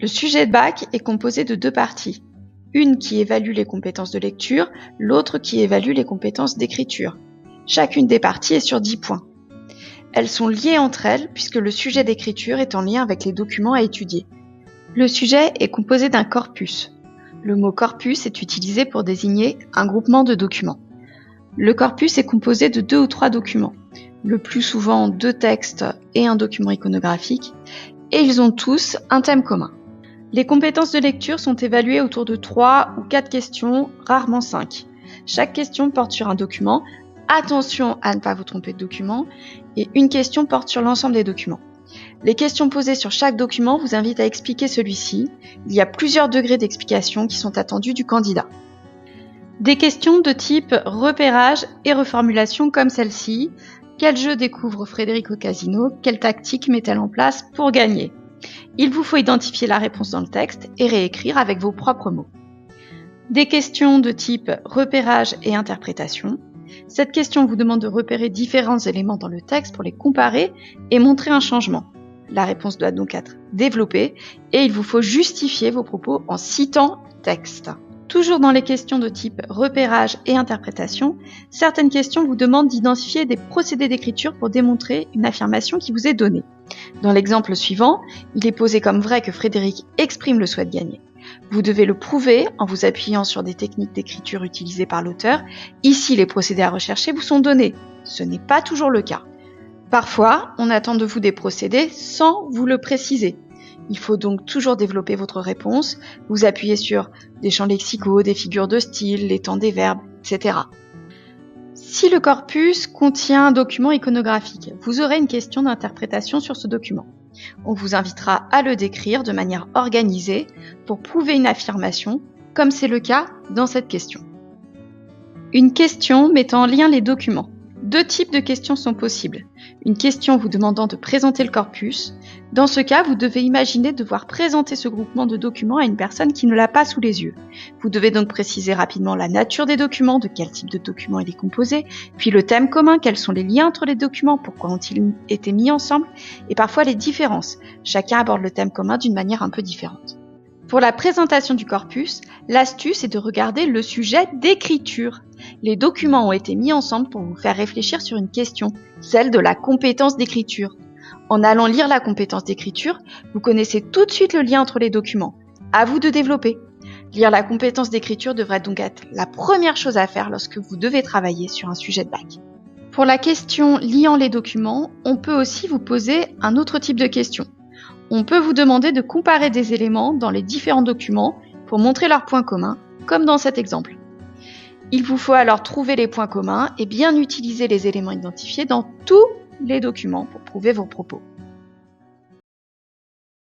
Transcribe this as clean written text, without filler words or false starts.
Le sujet de bac est composé de 2 parties. Une qui évalue les compétences de lecture, l'autre qui évalue les compétences d'écriture. Chacune des parties est sur 10 points. Elles sont liées entre elles puisque le sujet d'écriture est en lien avec les documents à étudier. Le sujet est composé d'un corpus. Le mot corpus est utilisé pour désigner un groupement de documents. Le corpus est composé de 2 ou 3 documents, le plus souvent 2 textes et un document iconographique, et ils ont tous un thème commun. Les compétences de lecture sont évaluées autour de 3 ou 4 questions, rarement 5. Chaque question porte sur un document. Attention à ne pas vous tromper de document. Et une question porte sur l'ensemble des documents. Les questions posées sur chaque document vous invitent à expliquer celui-ci. Il y a plusieurs degrés d'explication qui sont attendus du candidat. Des questions de type repérage et reformulation comme celle-ci. Quel jeu découvre Frédéric au casino? Quelle tactique met-elle en place pour gagner? Il vous faut identifier la réponse dans le texte et réécrire avec vos propres mots. Des questions de type repérage et interprétation. Cette question vous demande de repérer différents éléments dans le texte pour les comparer et montrer un changement. La réponse doit donc être développée et il vous faut justifier vos propos en citant le texte. Toujours dans les questions de type repérage et interprétation, certaines questions vous demandent d'identifier des procédés d'écriture pour démontrer une affirmation qui vous est donnée. Dans l'exemple suivant, il est posé comme vrai que Frédéric exprime le souhait de gagner. Vous devez le prouver en vous appuyant sur des techniques d'écriture utilisées par l'auteur. Ici, les procédés à rechercher vous sont donnés. Ce n'est pas toujours le cas. Parfois, on attend de vous des procédés sans vous le préciser. Il faut donc toujours développer votre réponse, vous appuyer sur des champs lexicaux, des figures de style, les temps des verbes, etc. Si le corpus contient un document iconographique, vous aurez une question d'interprétation sur ce document. On vous invitera à le décrire de manière organisée pour prouver une affirmation, comme c'est le cas dans cette question. Une question mettant en lien les documents. 2 types de questions sont possibles. Une question vous demandant de présenter le corpus. Dans ce cas, vous devez imaginer devoir présenter ce groupement de documents à une personne qui ne l'a pas sous les yeux. Vous devez donc préciser rapidement la nature des documents, de quel type de document il est composé, puis le thème commun, quels sont les liens entre les documents, pourquoi ont-ils été mis ensemble, et parfois les différences. Chacun aborde le thème commun d'une manière un peu différente. Pour la présentation du corpus, l'astuce est de regarder le sujet d'écriture. Les documents ont été mis ensemble pour vous faire réfléchir sur une question, celle de la compétence d'écriture. En allant lire la compétence d'écriture, vous connaissez tout de suite le lien entre les documents. À vous de développer. Lire la compétence d'écriture devrait donc être la première chose à faire lorsque vous devez travailler sur un sujet de bac. Pour la question liant les documents, on peut aussi vous poser un autre type de question. On peut vous demander de comparer des éléments dans les différents documents pour montrer leurs points communs, comme dans cet exemple. Il vous faut alors trouver les points communs et bien utiliser les éléments identifiés dans tous les documents pour prouver vos propos.